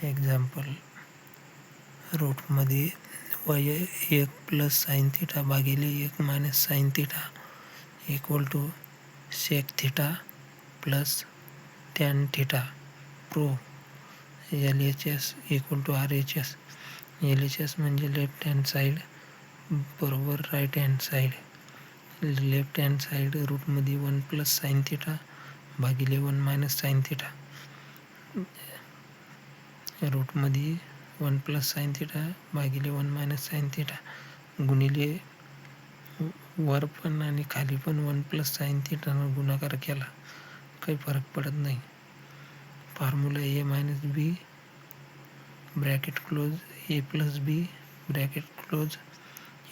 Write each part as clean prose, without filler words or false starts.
Example, रूटमध्ये y1 plus sine theta भागिले 1 minus sine theta equal to sec theta plus tan theta. Prove. LHS equal to RHS. LHS म्हणजे left hand side बरोबर right hand side. Left hand side रूटमध्ये 1 plus sine theta भागिले 1 minus sine theta. रूटमध्ये 1 plus sine theta भागिले 1 minus sine theta गुणिले वर पण आणि खाली पण 1 प्लस साइन थिटानं गुणाकार केला काही फरक पडत नाही. Formula a minus B bracket close a plus B bracket close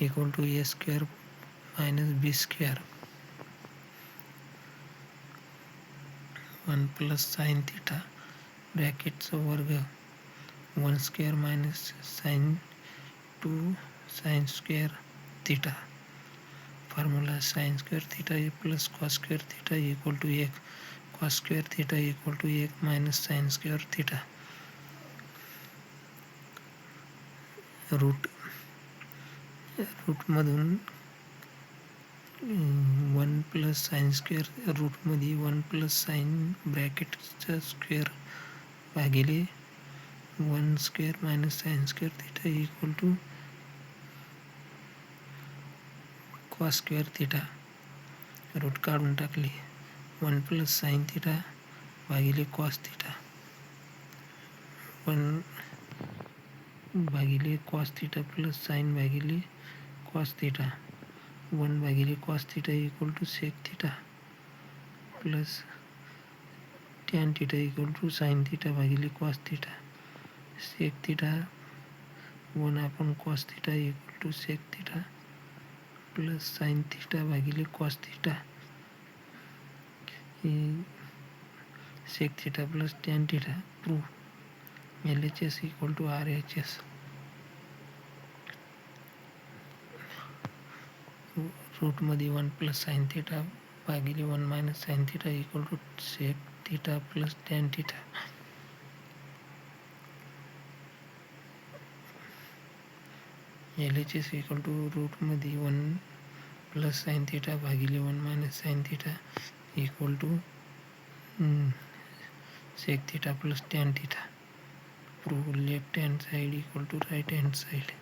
equal to a square minus B square. 1 plus sine theta ब्रॅकेटचा वर्ग 1 square minus sine 2 sine square theta. Formula sine square theta plus cos square theta equal to 1. Cos square theta equal to 1 minus sine square theta. रूटमधून 1 plus sine square रूटमध्ये 1 plus sine ब्रॅकेटचा square भागिले 1 square minus sine square theta equal to cos square theta. Root काढून टाकले. 1 plus sine theta भागिले cos theta 1 भागिले cos theta plus sine भागिले cos theta 1 भागिले cos theta equal to sec theta plus tan theta equal to sine theta भागिले cos theta. Sec theta 1 upon cos theta equal to sec theta plus sine theta भागिले cos theta. Sec theta plus tan theta. Prove. LHS equal to RHS. रूटमध्ये 1 plus sine theta भागिले 1 minus sine theta equal to sec theta plus tan theta. LHS equal to रूटमध्ये 1 plus sine theta भागिले 1 minus sine theta equal to sec theta plus tan theta. Prove. Left hand side equal to right hand side.